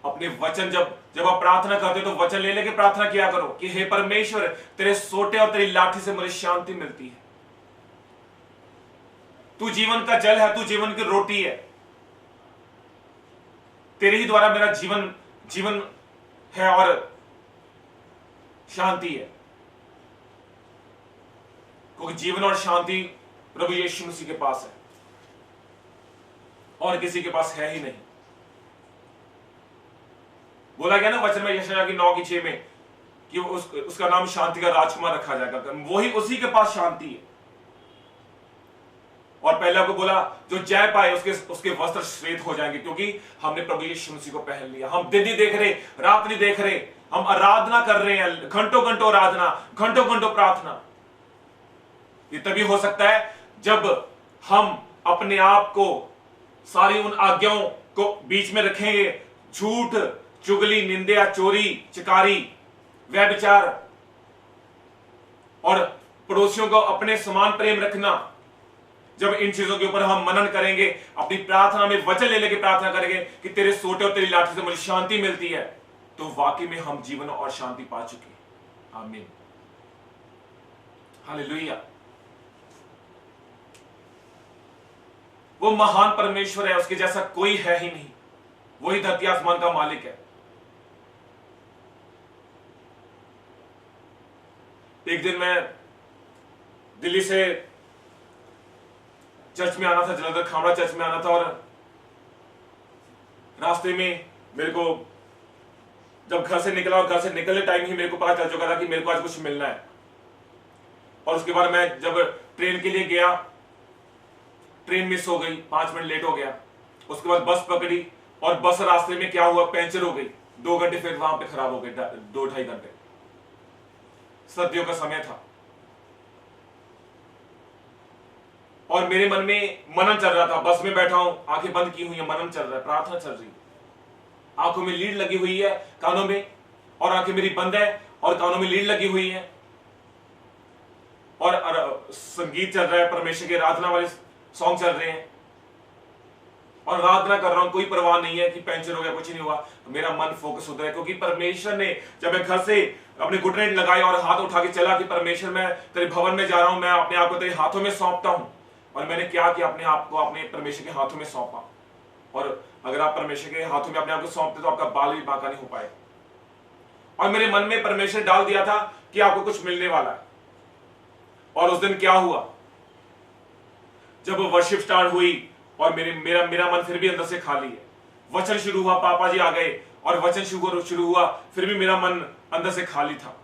अपने वचन जब आप प्रार्थना करते हो तो वचन ले लेके प्रार्थना किया करो कि हे परमेश्वर, तेरे सोटे और तेरी लाठी से मुझे शांति मिलती है। तू जीवन का जल है, तू जीवन की रोटी है। तेरे ही द्वारा मेरा जीवन है और शांति है, क्योंकि जीवन और शांति प्रभु यीशु मसीह के पास है और किसी के पास है ही नहीं। बोला गया ना वचन में यशायाह की 9 की 6 में कि उसका नाम शांति का राजकुमार रखा जाएगा। वही उसी के पास शांति है। और पहले आपको बोला जो जय पाए उसके वस्त्र श्वेत हो जाएंगे, क्योंकि हमने प्रभु यीशु मसीह को पहन लिया। हम दिन नहीं देख रहे, रात नहीं देख रहे, हम आराधना कर रहे हैं, घंटों घंटों आराधना, घंटों घंटों प्रार्थना। ये तभी हो सकता है जब हम अपने आप को सारी उन आज्ञाओं को बीच में रखेंगे। झूठ, चुगली, निंदा, चोरी, चिकारी, व्यभिचार और पड़ोसियों को अपने समान प्रेम रखना। जब इन चीजों के ऊपर हम मनन करेंगे, अपनी प्रार्थना में वचन ले लेके प्रार्थना करेंगे कि तेरे सोटे और तेरी लाठी से मुझे शांति मिलती है, तो वाकई में हम जीवन और शांति पा चुके हैं। आमीन। हालेलुया। वो महान परमेश्वर है, उसके जैसा कोई है ही नहीं। वही धरती आसमान का मालिक है। एक दिन मैं दिल्ली से चर्च में आना था, जलंधर खामड़ा चर्च में आना था, और रास्ते में मेरे को जब घर से निकला और घर से निकलने टाइम ही मेरे को पता चल चुका था कि मेरे को आज कुछ मिलना है। और उसके बाद मैं जब ट्रेन के लिए गया, ट्रेन मिस हो गई, 5 मिनट लेट हो गया। उसके बाद बस पकड़ी और बस रास्ते में क्या हुआ, पंचर हो गई। 2 घंटे फिर वहां पे खराब हो गए, 2-2.5 घंटे। सर्दियों का समय था और मेरे मन में मनन चल रहा था। बस में बैठा हूं, आंखें बंद की हुई है, मनन चल रहा है, प्रार्थना चल रही है, आंखों में लीड लगी हुई है, कानों में, और आंखें मेरी बंद है और कानों में लीड लगी हुई है और संगीत चल रहा है, परमेश्वर के आराधना वाले सॉन्ग चल रहे हैं और आराधना कर रहा हूं, कोई परवाह नहीं है कि पंचर हो गया, कुछ नहीं हुआ, मेरा मन फोकस होता है क्योंकि परमेश्वर ने, जब मैं घर से अपने घुटने लगाए और हाथ उठा के चला कि परमेश्वर मैं तेरे भवन में जा रहा हूं, मैं अपने आप को तेरे हाथों में सौंपता हूं, और मैंने क्या किया, अपने आप को अपने परमेश्वर के हाथों में सौंपा। और अगर आप परमेश्वर के हाथों में अपने आप को सौंपते तो आपका बाल भी बांका नहीं हो पाए। और मेरे मन में परमेश्वर डाल दिया था कि आपको कुछ मिलने वाला है। और उस दिन क्या हुआ, जब वर्शिप स्टार्ट हुई और मेरा मन फिर भी अंदर से खाली है। वचन शुरू हुआ, पापा जी आ गए और वचन शुरू हुआ, फिर भी मेरा मन अंदर से खाली था।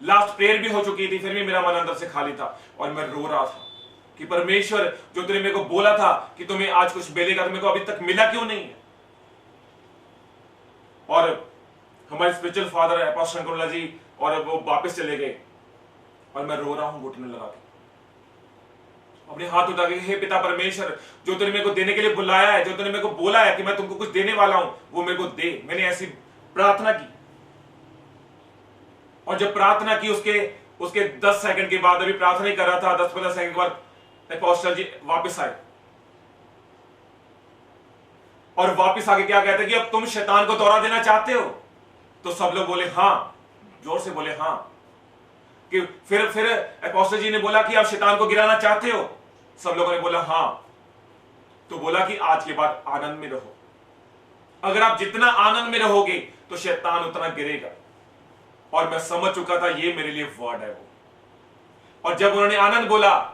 लास्ट प्रेयर भी हो चुकी थी, फिर भी मेरा मन अंदर से खाली था और मैं रो रहा था कि परमेश्वर, जो तूने मेरे को बोला था कि तुम्हें आज कुछ मिलेगा, तो मेरे को अभी तक मिला क्यों नहीं है। और हमारे स्पिरिचुअल फादर अपोस्टल शंकरुल्ला जी और वो वापस चले गए और मैं रो रहा हूं घुटने लगा के, अपने हाथ उठा के, हे पिता परमेश्वर, जो तूने मेरे को देने के लिए बुलाया है, जो तूने मेरे को बोला है कि मैं तुमको कुछ देने वाला हूं, वो मेरे को दे। मैंने ऐसी प्रार्थना की और जब प्रार्थना की उसके 10 सेकंड के बाद, अभी प्रार्थना ही कर रहा था, 10-15 सेकंड के बाद अपोस्टल जी वापस आए और वापस आके क्या कहते कि अब तुम शैतान को दौरा देना चाहते हो। तो सब लोग बोले हां, जोर से बोले हां। कि फिर अपोस्टल जी ने बोला कि आप शैतान को गिराना चाहते हो, सब लोगों ने बोला हां। तो बोला कि आज के बाद आनंद में रहो, अगर आप जितना आनंद में रहोगे तो शैतान उतना गिरेगा। और मैं समझ चुका था ये मेरे लिए वर्ड है वो। और जब उन्होंने आनंद बोला,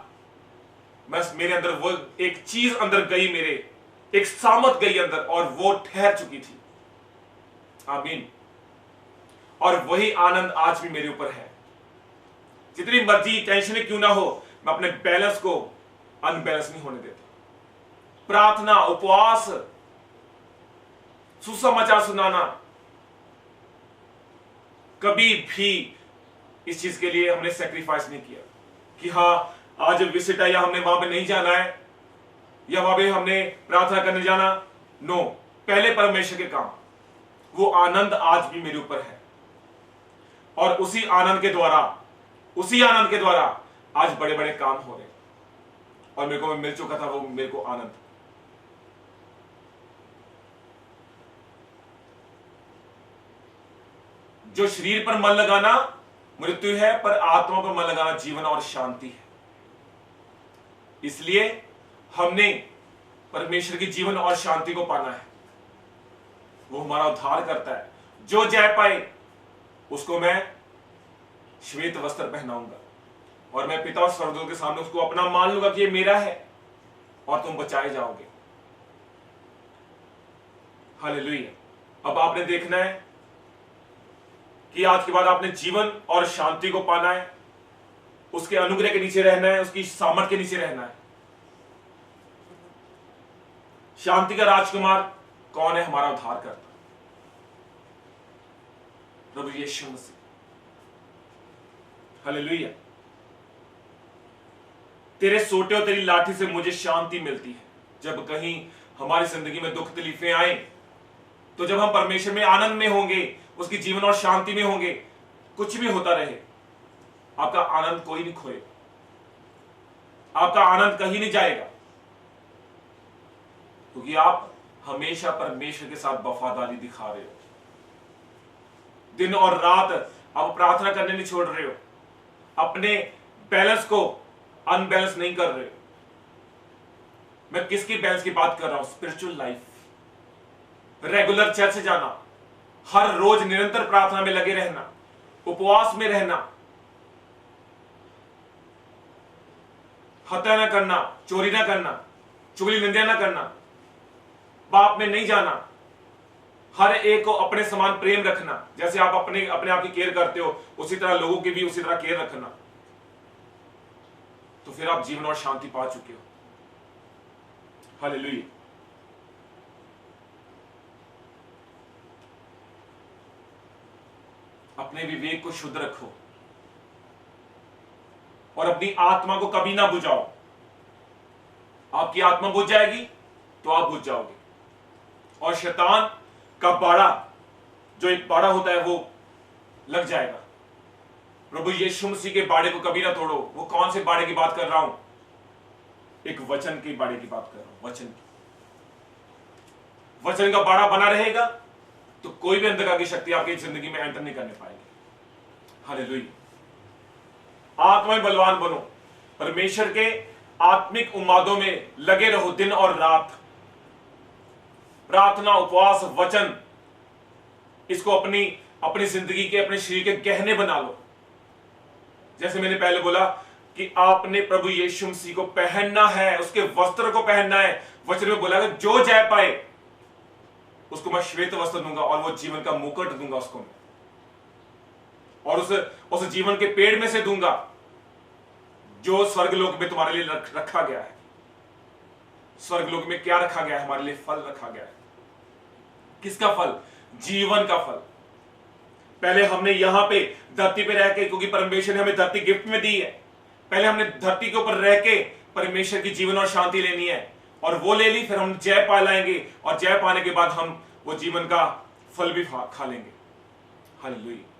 मेरे अंदर वो एक चीज अंदर गई, मेरे एक सामत गई अंदर और वो ठहर चुकी थी। आमीन। और वही आनंद आज भी मेरे ऊपर है। जितनी मर्जी टेंशन क्यों ना हो, मैं अपने बैलेंस को अनबैलेंस नहीं होने देता। प्रार्थना, उपवास, सुसमाचार सुनाना, कभी भी इस चीज के लिए हमने सेक्रीफाइस नहीं किया कि हाँ आज विजिट है या हमने वहां पे नहीं जाना है या वहां पे हमने प्रार्थना करने जाना। नो, पहले परमेश्वर के काम। वो आनंद आज भी मेरे ऊपर है और उसी आनंद के द्वारा आज बड़े बड़े काम हो रहे और मेरे को मिल चुका था वो मेरे को आनंद। जो शरीर पर मन लगाना मृत्यु है, पर आत्मा पर मन लगाना जीवन और शांति है। इसलिए हमने परमेश्वर की जीवन और शांति को पाना है। वो हमारा उद्धार करता है। जो जय पाए उसको मैं श्वेत वस्त्र पहनाऊंगा और मैं पिता और स्वर्गदूत के सामने उसको अपना मान लूंगा कि ये मेरा है और तुम बचाए जाओगे। हालेलुया। अब आपने देखना है कि आज के बाद आपने जीवन और शांति को पाना है, उसके अनुग्रह के नीचे रहना है, उसकी सामर्थ के नीचे रहना है। शांति का राजकुमार कौन है? हमारा उद्धार करता प्रभु यीशु मसीह। हालेलुया। तेरे सोटे और तेरी लाठी से मुझे शांति मिलती है। जब कहीं हमारी जिंदगी में दुख तकलीफें आए, तो जब हम परमेश्वर में आनंद में होंगे, उसकी जीवन और शांति में होंगे, कुछ भी होता रहे, आपका आनंद कोई नहीं खोएगा, आपका आनंद कहीं नहीं जाएगा, क्योंकि आप हमेशा परमेश्वर के साथ वफादारी दिखा रहे हो। दिन और रात आप प्रार्थना करने नहीं छोड़ रहे हो, अपने बैलेंस को अनबैलेंस नहीं कर रहे हो। मैं किसकी बैलेंस की बात कर रहा हूं? स्पिरिचुअल लाइफ, रेगुलर चर्च जाना, हर रोज निरंतर प्रार्थना में लगे रहना, उपवास में रहना, हत्या ना करना, चोरी ना करना, चुगली निंदा ना करना, पाप में नहीं जाना, हर एक को अपने समान प्रेम रखना। जैसे आप अपने आप की केयर करते हो, उसी तरह लोगों की भी उसी तरह केयर रखना। तो फिर आप जीवन और शांति पा चुके हो। हालेलुया। अपने विवेक को शुद्ध रखो और अपनी आत्मा को कभी ना बुझाओ। आपकी आत्मा बुझ जाएगी तो आप बुझ जाओगे। और शैतान का बाड़ा, जो एक बाड़ा होता है, वो लग जाएगा। प्रभु यीशु मसीह के बाड़े को कभी ना तोड़ो। वो कौन से बाड़े की बात कर रहा हूं? एक वचन के बाड़े की बात कर रहा हूं। वचन का बाड़ा बना रहेगा तो कोई भी अंधकार की शक्ति आपकी जिंदगी में एंटर नहीं करने पाएगी। हालेलुया। आत्मा में बलवान बनो, परमेश्वर के आत्मिक उम्मादों में लगे रहो दिन और रात। प्रार्थना, उपवास, वचन, इसको अपनी जिंदगी के, अपने शरीर के गहने बना लो। जैसे मैंने पहले बोला कि आपने प्रभु यीशु मसीह को पहनना है, उसके वस्त्र को पहनना है। वचन में बोला कि जो जय पाए उसको मैं श्वेत वस्त्र दूंगा और वो जीवन का मुकुट दूंगा उसको मैं, और उस जीवन के पेड़ में से दूंगा जो स्वर्गलोक में तुम्हारे लिए रखा गया है। स्वर्गलोक में क्या रखा गया है? हमारे लिए फल रखा गया है। किसका फल? जीवन का फल। पहले हमने यहां पे धरती पे रह के, क्योंकि परमेश्वर ने हमें धरती गिफ्ट में दी है, पहले हमने धरती के ऊपर रह के परमेश्वर की जीवन और शांति लेनी है, और वो ले ली। फिर हम जय पा लाएंगे, और जय पाने के बाद हम वो जीवन का फल भी खा लेंगे। हालेलुया।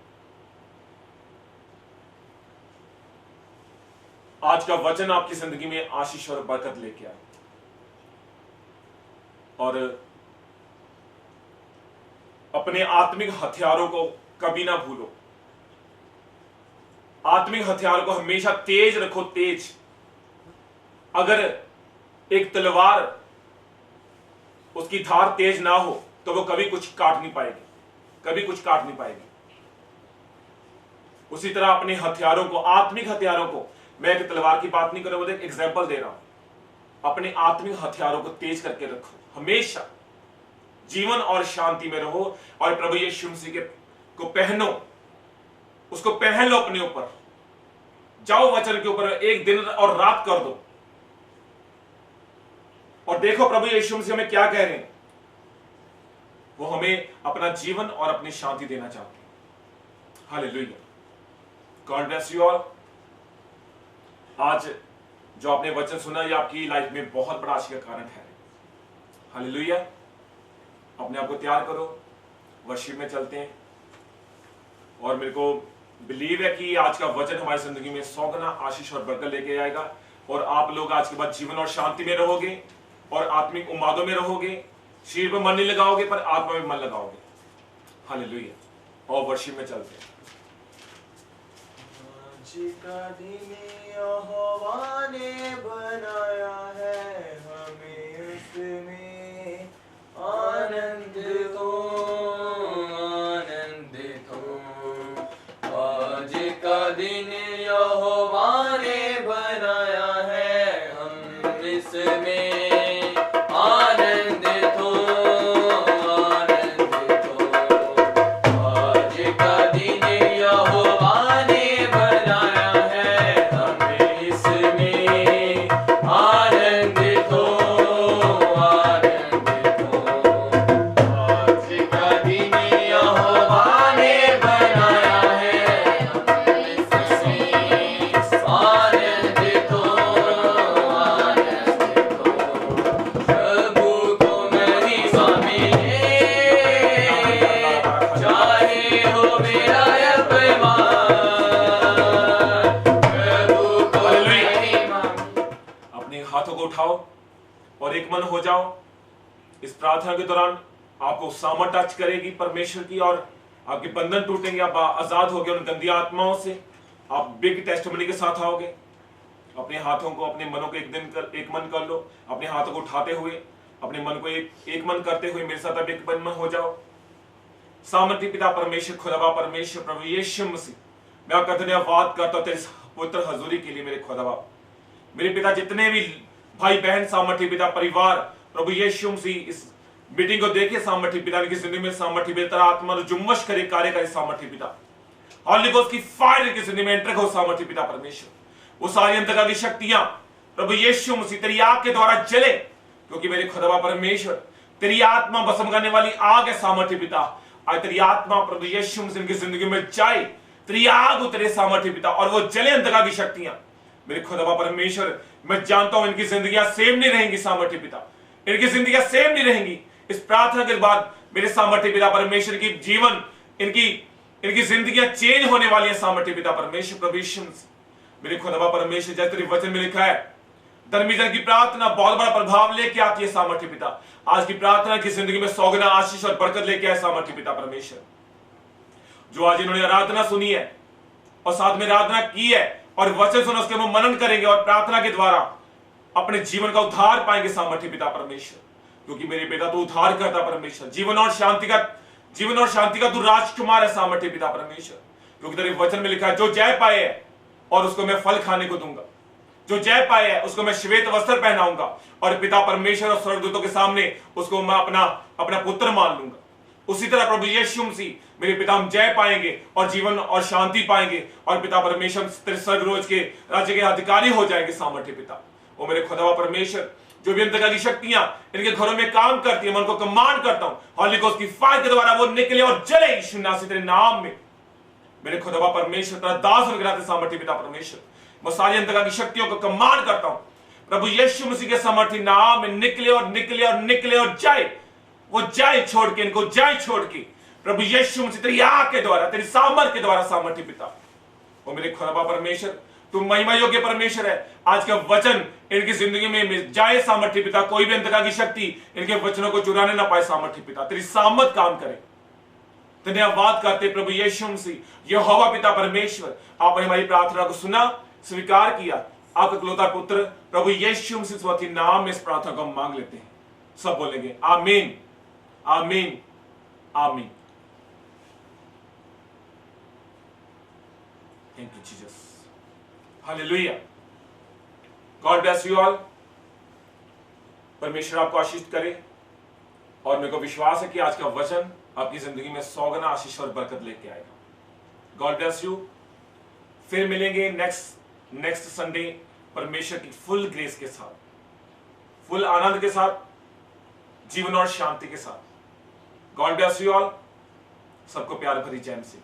आज का वचन आपकी जिंदगी में आशीष और बरकत लेके आए। और अपने आत्मिक हथियारों को कभी ना भूलो। आत्मिक हथियारों को हमेशा तेज रखो, तेज। अगर एक तलवार, उसकी धार तेज ना हो तो वो कभी कुछ काट नहीं पाएगी। उसी तरह अपने हथियारों को, आत्मिक हथियारों को, मैं एक तलवार की बात नहीं कर रहा हूं, एक एग्जांपल दे रहा हूं। अपने आत्मिक हथियारों को तेज करके रखो, हमेशा जीवन और शांति में रहो, और प्रभु यीशु मसीह को पहनो, उसको पहन लो अपने ऊपर। जाओ वचन के ऊपर एक दिन और रात कर दो, और देखो प्रभु यीशु मसीह हमें क्या कह रहे हैं। वो हमें अपना जीवन और अपनी शांति देना चाहते हैं। Hallelujah. God bless you all. आज जो आपने वचन सुना, ये आपकी लाइफ में बहुत बड़ा आशीष का कारण है। हालेलुया। अपने आप को तैयार करो, वर्शिप में चलते हैं। और मेरे को बिलीव है कि आज का वचन हमारी जिंदगी में 100 गुना आशीष और बरकत लेके आएगा, और आप लोग आज के बाद जीवन और शांति में रहोगे, और आत्मिक उम्मादों में रहोगे। शरीर पर मन नहीं लगाओगे, पर आत्मा में मन लगाओगे। हालेलुया। और वर्शिप में चलते हैं।
आज का दिन यहोवा ने बनाया है, हमें उसमें आनंद हो।
आज का दिन यहोवा ने बनाया है, हम इसमें आनंदित हो। आज का दिन यहोवा ने बनाया है, हम इसमें आनंदित हो। आज का दिन यहोवा ने बनाया है, हम इसमें आनंदित हो। प्रभु को महिमा मिले, चाहे हो मेरा अपमान। प्रभु को महिमा।
अपने हाथों को उठाओ और एक मन हो जाओ। इस प्रार्थना के दौरान आपको सामर्थ टच करेगी परमेश्वर की, और आपके बंधन टूटेंगे, आप आजाद होगे उन गंदी आत्माओं से। आप बिग टेस्टिमनी के साथ आओगे। अपने हाथों को, अपने मनों को एक मन कर लो। अपने हाथों को उठाते हुए, अपने मन को एक मन करते हुए मेरे साथ अब एक मन हो जाओ। सामर्थी पिता परमेश्वर, खुदावा परमेश्वर, प्रभु यीशु मसीह, मैं आपका धन्यवाद करता हूं तेरे पुत्र हजूरी के लिए। मेरे खुदावा, मेरे पिता, जितने भी भाई बहन, सामर्थी पिता परिवार, प्रभु यीशु मसीह इस मीटिंग को देखे, सामर्थी पिता की जिंदगी में सामर्थी पिता आत्मा जुम्मश करे, कार्य करे। सामर्थी पिता हॉली गोस्ट की फायर की जिंदगी में एंटर हो। सामर्थी पिता परमेश्वर, वो सारी अंधकार की शक्तियां प्रभु यीशु मसीह तेरी आग के द्वारा जले, क्योंकि मेरे खुदावा परमेश्वर तेरी आत्मा भस्म करने वाली आग है। सामर्थी पिता, आज तेरी आत्मा प्रभु यीशु मसीह की जिंदगी में जाए, तेरी आग उतरे सामर्थी पिता, और वो जले अंधकार की शक्तियां। मेरे खुदावा परमेश्वर, मैं जानता हूं इनकी जिंदगियां सेम नहीं रहेंगी। सामर्थी पिता, इनकी जिंदगियां सेम नहीं रहेंगी। इस प्रार्थना के बाद मेरे सामर्थी पिता परमेश्वर की जीवन, इनकी इनकी जिंदगियां चेंज होने वाली है सामर्थ्य पिता परमेश्वर। प्रभु यीशु मसीह मेरे खुदा परमेश्वर, जैसे तेरे वचन में लिखा है धर्मी जन की प्रार्थना बहुत बड़ा प्रभाव लेके आती है सामर्थ्य पिता। आज की प्रार्थना की जिंदगी में 100 गुना आशीष और बरकत लेके आए सामर्थ्य पिता परमेश्वर। जो आज इन्होंने आराधना सुनी है और साथ में आराधना की है और वचन सुना, उसके वो मनन करेंगे और प्रार्थना के द्वारा अपने जीवन का उद्धार पाएंगे सामर्थ्य पिता परमेश्वर। क्योंकि मेरे पिता तू उद्धार करता परमेश्वर, जीवन और शांति का तू राजकुमार है सामर्थ्य पिता परमेश्वर। क्योंकि तेरे वचन में लिखा है जो जय पाए है और उसको मैं फल खाने को दूंगा, जो जय पाए है उसको मैं श्वेत वस्त्र पहनाऊंगा और पिता परमेश्वर और स्वर्गदूतों के सामने उसको मैं अपना पुत्र मान लूंगा। उसी तरह प्रभु यीशु मसीह मेरे पिता हम जय पाएंगे और जीवन और शांति पाएंगे और पिता परमेश्वर तेरे स्वर्ग के राज्य के अधिकारी हो जाएंगे सामर्थ्य पिता। वो मेरे खुदा परमेश्वर, जो भी अंधकार की शक्तियां इनके घरों में काम करती है, मैं उनको कमांड करता हूं होली गोस्ट की फायर के द्वारा वो निकले और जले यीशु नासरी तेरे नाम में। मेरे खुदा परमेश्वर तेरा दास अनुग्रह सामर्थ्य पिता परमेश्वर, मैं सारी अंधकार की शक्तियों को कमांड करता हूं प्रभु यीशु मसीह के सामर्थ्य नाम में निकले और निकले और निकले और जाए, वो जाए छोड़ के, इनको जाए छोड़ के प्रभु यीशु मसीह तेरी आग के द्वारा, तेरी सामर्थ के द्वारा सामर्थ्य पिता। वो मेरे खुदा परमेश्वर तू महिमा योग्य परमेश्वर है। आज का वचन इनकी जिंदगी में जाए सामर्थ्य पिता, कोई भी अंधकार की शक्ति इनके वचनों को चुराने ना पाए सामर्थ्य पिता, तेरी सामर्थ काम करे। धन्यवाद करते प्रभु यीशु मसीह यहोवा पिता परमेश्वर, आपने हमारी प्रार्थना को सुना, स्वीकार किया। आपका इकलौता पुत्र प्रभु यीशु मसीह के नाम में इस प्रार्थना को हम मांग लेते हैं। सब बोलेंगे आमीन, आमीन, आमीन। Thank you Jesus, hallelujah. God bless you all. परमेश्वर आपको आशीष करे और मेरे को विश्वास है कि आज का वचन आपकी जिंदगी में 100 गुना आशीष और बरकत लेके आएगा। God bless you. फिर मिलेंगे नेक्स्ट संडे परमेश्वर की फुल ग्रेस के साथ, फुल आनंद के साथ, जीवन और शांति के साथ। God bless you all. सबको प्यार भरी जय मसीह।